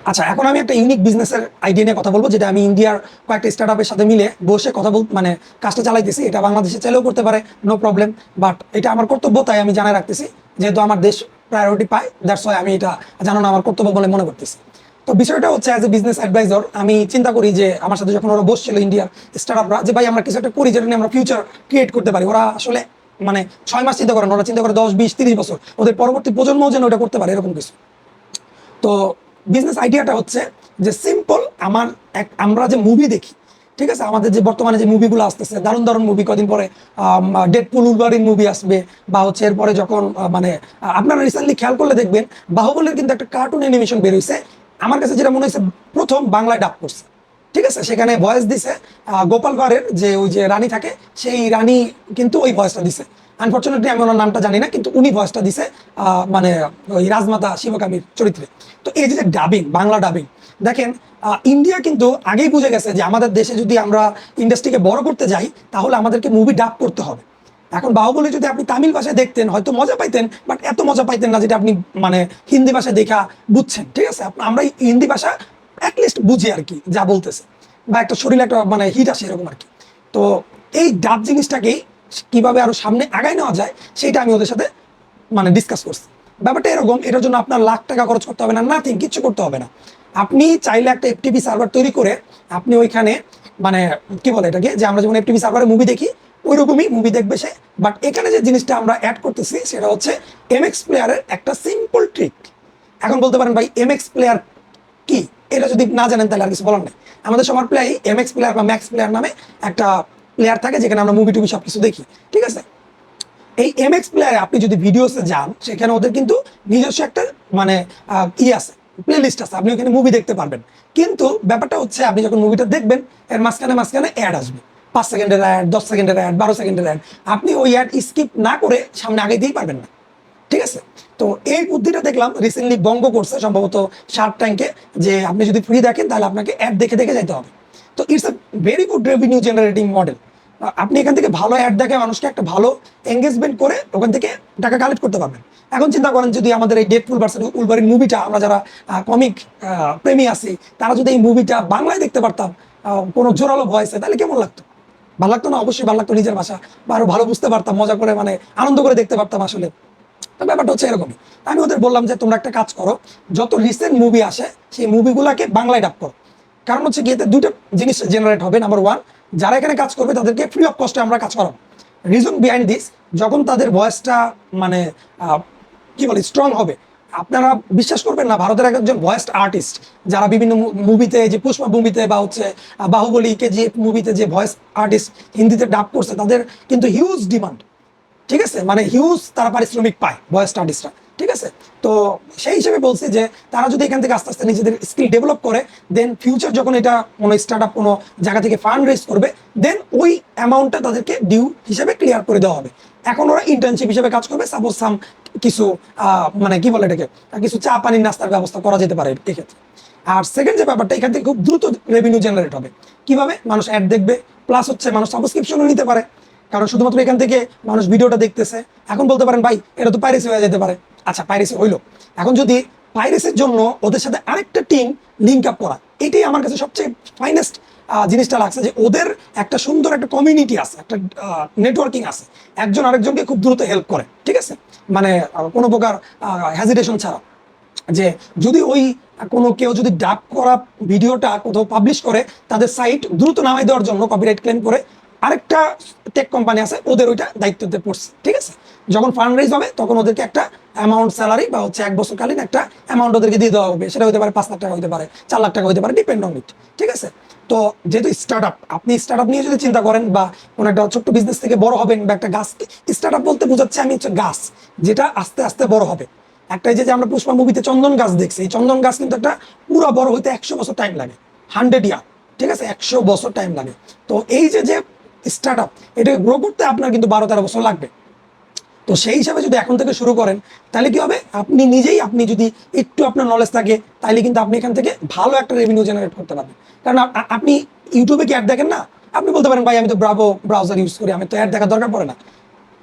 আচ্ছা, এখন আমি একটা ইউনিক বিজনেসের আইডিয়া নিয়ে কথা বলবো, যেটা আমি ইন্ডিয়ার কয়েকটা স্টার্টআপের সাথে মিলে বসে কথা মানে কাজটা চালাইতেছি। এটা বাংলাদেশে চাইলেও করতে পারে, নো প্রবলেম, বাট এটা আমার কর্তব্য, তাই আমি জানাই রাখতেছি। যেহেতু আমার দেশ প্রায়োরিটি পায়, দ্যাটস ওয়াই আমি এটা জানানো আমার কর্তব্য বলে মনে করতেছি। তো বিষয়টা হচ্ছে, অ্যাজ এ বিজনেস অ্যাডভাইজর আমি চিন্তা করি যে আমার সাথে যখন ওরা বসছিল ইন্ডিয়ার স্টার্টআপরা, যে ভাই আমরা কিছু একটা করি যেটা নিয়ে আমরা ফিউচার ক্রিয়েট করতে পারি। ওরা আসলে মানে 6 মাস চিন্তা করেন, ওরা চিন্তা করে 10, 20, 30 বছর, ওদের পরবর্তী প্রজন্মও যেন ওটা করতে পারে, এরকম কিছু। তো বিজনেস আইডিয়াটা হচ্ছে যে সিম্পল, আমরা যে মুভি দেখি, ঠিক আছে, আমাদের যে বর্তমানে যে মুভিগুলো আসতেছে, দারুণ দারুণ মুভি, কদিন পরে ডেডপুল উলভারিন মুভি আসবে, বা হচ্ছে এরপরে যখন আপনারা রিসেন্টলি খেয়াল করলে দেখবেন বাহুবলীর কিন্তু একটা কার্টুন অ্যানিমেশন বের হয়েছে। আমার কাছে যেটা মনে হয়েছে, প্রথম বাংলায় ডাব করছে, ঠিক আছে, সেখানে ভয়েস দিছে গোপাল ভাঁড়ের যে ওই যে রানী থাকে, সেই রানী কিন্তু ওই ভয়েসটা দিছে। আনফর্চুনেটলি আমি ওনার নামটা জানি না, কিন্তু উনি ভয়েসটা দিছে মানে ওই রাজমাতা শিবকামীর চরিত্রে। তো এই যে ডাবিং, বাংলা ডাবিং, দেখেন ইন্ডিয়া কিন্তু আগেই বুঝে গেছে যে আমাদের দেশে যদি আমরা ইন্ডাস্ট্রিকে বড় করতে যাই, তাহলে আমাদেরকে মুভি ডাব করতে হবে। এখন বাহুবলী যদি আপনি তামিল ভাষায় দেখতেন, হয়তো মজা পাইতেন, বাট এত মজা পাইতেন না যেটা আপনি মানে হিন্দি ভাষায় দেখা বুঝছেন, ঠিক আছে। আমরা হিন্দি ভাষা অ্যাটলিস্ট বুঝি আর কি, যা বলতেছে, বা একটা শরীরে একটা মানে হিট আসে, এরকম আর কি। তো এই ডাব জিনিসটাকেই কিভাবে আরো সামনে আগায় নেওয়া যায়, সেটা আমি ওদের সাথে মানে ডিসকাস করছি। ব্যাপারটা এরকম, এটার জন্য আপনার লাখ টাকা খরচ করতে হবে না, নাথিং, কিচ্ছু করতে হবে না। আপনি চাইলে একটা এফটিপি সার্ভার তৈরি করে আপনি ওইখানে মানে কি বলে এটাকে, যে আমরা যেমন এফটিপি সার্ভারে মুভি দেখি, ওইরকমই মুভি দেখবে সে। বাট এখানে যে জিনিসটা আমরা অ্যাড করতেছি সেটা হচ্ছে এমএক্স প্লেয়ারের একটা সিম্পল ট্রিক। এখন বলতে পারেন ভাই এমএক্স প্লেয়ার কি, এটা যদি না জানেন তাহলে আর কিছু বলার নেই। আমাদের সবার প্লেয়ারই এমএক্স প্লেয়ার বা ম্যাক্স প্লেয়ার নামে একটা প্লেয়ার থাকে, যেখানে আমরা মুভি টুভি সবকিছু দেখি, ঠিক আছে। এই এমএক্স প্লেয়ারে আপনি যদি ভিডিওসে যান, সেখানে ওদের কিন্তু নিজস্ব একটা মানে আছে, প্লে লিস্ট আছে, আপনি ওখানে মুভি দেখতে পারবেন। কিন্তু ব্যাপারটা হচ্ছে, আপনি যখন মুভিটা দেখবেন, এর মাঝখানে মাঝখানে অ্যাড আসবে, 5 সেকেন্ডের অ্যাড, 10 সেকেন্ডের অ্যাড, 12 সেকেন্ডের অ্যাড। আপনি ওই অ্যাড স্কিপ না করে সামনে আগে দিয়েই পারবেন না, ঠিক আছে। তো এই বুদ্ধিটা দেখলাম রিসেন্টলি বঙ্গ করছে সম্ভবত শার্ক ট্যাঙ্কে, যে আপনি যদি ফ্রি দেখেন তাহলে আপনাকে অ্যাড দেখে দেখে যেতে হবে। তো it's a very good revenue generating model. আপনি এখান থেকে ভালো অ্যাড দেখে মানুষকে একটা ভালো এঙ্গেজমেন্ট করে ওখান থেকে টাকা কালেক্ট করতে পারবেন। এখন চিন্তা করেন, যদি আমাদের এই ডেডপুল ভার্সেস উলভারিন মুভিটা, আমরা যারা কমিক প্রেমী আছি, তারা যদি এই মুভিটা বাংলায় দেখতে পারতাম, কোনো জোরালো ভয়েসে, তাহলে কেমন লাগতো? ভালো লাগতো না? অবশ্যই ভালো লাগতো, নিজের ভাষা, বা আরো ভালো বুঝতে পারতাম, মজা করে মানে আনন্দ করে দেখতে পারতাম আসলে। তো ব্যাপারটা হচ্ছে এরকমই। আমি ওদের বললাম যে তোমরা একটা কাজ করো, যত রিসেন্ট মুভি আসে সেই মুভিগুলোকে বাংলায় ডাব করো। কারণ হচ্ছে গিয়ে দুইটা জিনিস জেনারেট হবে। নাম্বার ওয়ান, যারা এখানে কাজ করবে তাদেরকে ফ্রি অফ কস্টে আমরা কাজ করাবো। রিজন বিহাইন্ড দিস, যখন তাদের ভয়েসটা মানে কি বলে স্ট্রং হবে, আপনারা বিশ্বাস করবেন না, ভারতের একজন ভয়েস আর্টিস্ট, যারা বিভিন্ন মুভিতে, যে পুষ্পা মুভিতে বা হচ্ছে বাহুবলীকে যে মুভিতে যে ভয়েস আর্টিস্ট হিন্দিতে ডাব করছে, তাদের কিন্তু হিউজ ডিমান্ড, ঠিক আছে, মানে হিউজ তারা পারিশ্রমিক পায় ভয়েস আর্টিস্টরা, ঠিক আছে। তো সেই হিসেবে বলছি যে তারা যদি এখান থেকে আস্তে আস্তে নিজেদের স্কিল ডেভেলপ করে, দেন ফিউচার যখন এটা কোনো স্টার্টআপ কোনো জায়গা থেকে ফান্ড রেজ করবে, দেন ওই অ্যামাউন্টটা তাদেরকে ডিউ হিসেবে ক্লিয়ার করে দেওয়া হবে। এখন ওরা ইন্টার্নশিপ হিসেবে কাজ করবে, সাপোজ কিছু মানে কি বলে এটাকে, কিছু চা পানির নাস্তার ব্যবস্থা করা যেতে পারে এক্ষেত্রে। আর সেকেন্ড যে ব্যাপারটা, এখান থেকে খুব দ্রুত রেভিনিউ জেনারেট হবে। কিভাবে? মানুষ অ্যাড দেখবে, প্লাস হচ্ছে মানুষ সাবস্ক্রিপশনও নিতে পারে, কারণ শুধুমাত্র এখান থেকে মানুষ ভিডিওটা দেখতেছে। এখন বলতে পারেন ভাই এটা তো পাইরেসি হয়ে যেতে পারে। আচ্ছা, পাইরেসি হইলো, এখন যদি পাইরেসির জন্য ওদের সাথে আরেকটা টিম লিঙ্ক আপ করা, এটাই আমার কাছে সবচেয়ে ফাইনেস্ট জিনিসটা লাগছে, যে ওদের একটা সুন্দর একটা কমিউনিটি আছে, একটা নেটওয়ার্কিং আছে, একজন আরেকজনকে খুব দ্রুত হেল্প করে, ঠিক আছে, মানে কোনো প্রকার হেজিটেশন ছাড়া। যে যদি ওই কোনো কেউ যদি ডাব করা ভিডিওটা কোথাও পাবলিশ করে, তাদের সাইট দ্রুত নামাই দেওয়ার জন্য কপিরাইট ক্লেম করে আরেকটা টেক কোম্পানি আছে, ওদের ওইটা দায়িত্বতে পড়ছে, ঠিক আছে। যখন ফান্ড রেজ হবে, তখন ওদেরকে একটা অ্যামাউন্ট স্যালারি বা হচ্ছে 1 বছরকালীন একটা অ্যামাউন্ট ওদেরকে দিয়ে দেওয়া হবে। সেটা হতে পারে 5 লাখ টাকা, হতে পারে 4 লাখ টাকা, হতে পারে, ডিপেন্ড অন ইট, ঠিক আছে। তো যেহেতু স্টার্টআপ, আপনি স্টার্টআপ নিয়ে যদি চিন্তা করেন, বা কোনো একটা ছোট্ট বিজনেস থেকে বড় হবেন, বা একটা গাছ, স্টার্টআপ বলতে বোঝাচ্ছে আমি হচ্ছে গাছ, যেটা আস্তে আস্তে বড় হবে। একটা যে আমরা পুষ্পা মুভিতে চন্দন গাছ দেখছি, এই চন্দন গাছ কিন্তু একটা পুরো বড় হইতে 100 বছর টাইম লাগে, 100 ইয়ার, ঠিক আছে, 100 বছর টাইম লাগে। তো এই যে যে স্টার্টআপ, এটা গ্রো করতে আপনার কিন্তু 12-13 বছর লাগবে। তো সেই হিসাবে যদি এখন থেকে শুরু করেন, তাহলে কি হবে, আপনি নিজেই, আপনি যদি একটু আপনার নলেজ থাকে, তাহলে কিন্তু আপনি এখান থেকে ভালো একটা রেভিনিউ জেনারেট করতে পারবেন। কারণ আপনি ইউটিউবে কি অ্যাড দেখেন না? আপনি বলতে পারেন ভাই আমি তো ব্রাভো ব্রাউজার ইউজ করি, আমি তো অ্যাড দেখার দরকার পড়ে না।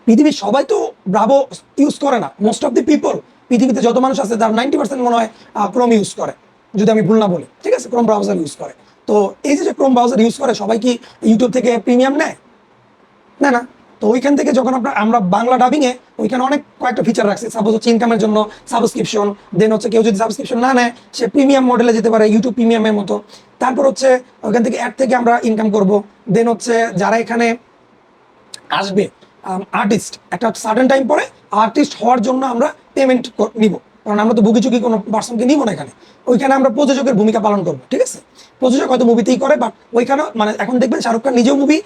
পৃথিবীর সবাই তো ব্রাভো ইউজ করে না, মোস্ট অফ দি পিপল, পৃথিবীতে যত মানুষ আছে তার 90% মনে হয় ক্রোম ইউজ করে। যদি আমি ভুল না বলি, ঠিক আছে, ক্রোম ব্রাউজার ইউজ করে। তো এই যে ক্রোম ব্রাউজার ইউজ করে সবাই কি ইউটিউব থেকে প্রিমিয়াম নেয়? না না। তো ওইখান থেকে যখন আমরা বাংলা ডাবিং এ ওইখানে অনেক কয়েকটা ফিচার রাখছি, সাপোজ হচ্ছে ইনকামের জন্য সাবস্ক্রিপশন, দেন হচ্ছে কেউ যদি সাবস্ক্রিপশন না নেয় সে প্রিমিয়াম মডেলে যেতে পারে, ইউটিউব প্রিমিয়ামের মতো। তারপর হচ্ছে ওইখান থেকে অ্যাড থেকে আমরা ইনকাম করব। দেন হচ্ছে যারা এখানে আসবে আর্টিস্ট, একটা সার্টেন টাইম পরে আর্টিস্ট হওয়ার জন্য আমরা পেমেন্ট নিব, কারণ আমরা তো ভুগিচুকি কোনো পার্সনকে নিব না এখানে। ওইখানে আমরা প্রযোজকের ভূমিকা পালন করবো, ঠিক আছে। প্রযোজক হয়তো মুভিতেই করে, বাট ওইখানে মানে এখন দেখবেন শাহরুখ খান নিজেও মুভি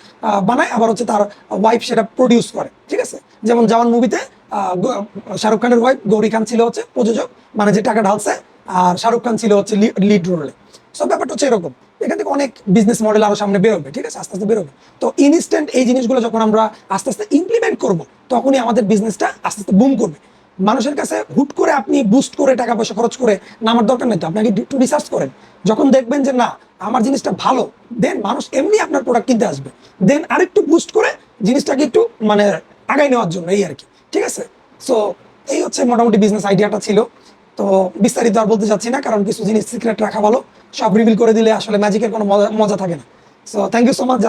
বানায়, আবার হচ্ছে তার ওয়াইফ সেটা প্রডিউস করে, ঠিক আছে। যেমন জওয়ান মুভিতে শাহরুখ খানের ওয়াইফ গৌরী খান ছিল হচ্ছে প্রযোজক, মানে যে টাকা ঢালছে, আর শাহরুখ খান ছিল হচ্ছে লিড রোলে। সব ব্যাপারটা হচ্ছে এরকম। এখান থেকে অনেক বিজনেস মডেল আরো সামনে বেরোবে, ঠিক আছে, আস্তে আস্তে বেরোবে। তো ইনস্ট্যান্ট এই জিনিসগুলো যখন আমরা আস্তে আস্তে ইমপ্লিমেন্ট করব, তখনই আমাদের বিজনেসটা আস্তে আস্তে বুম করবে। মানুষের কাছে হুট করে আপনি বুস্ট করে টাকা পয়সা খরচ করে নামার দরকার নেই। তো আপনাকে একটু রিসার্চ করেন, যখন দেখবেন যে না আমার জিনিসটা ভালো, দেন মানুষ এমনি আপনার প্রোডাক্ট কিনতে আসবে। দেন আরেকটু বুস্ট করে জিনিসটাকে একটু মানে আগায় নেওয়ার জন্য, এই আর কি, ঠিক আছে। সো এই হচ্ছে মোটামুটি বিজনেস আইডিয়াটা ছিল। তো বিস্তারিত আর বলতে চাচ্ছি না, কারণ কিছু জিনিস সিক্রেট রাখা ভালো, সব রিভিল করে দিলে আসলে ম্যাজিকের কোনো মজা থাকে না। So thank you so much.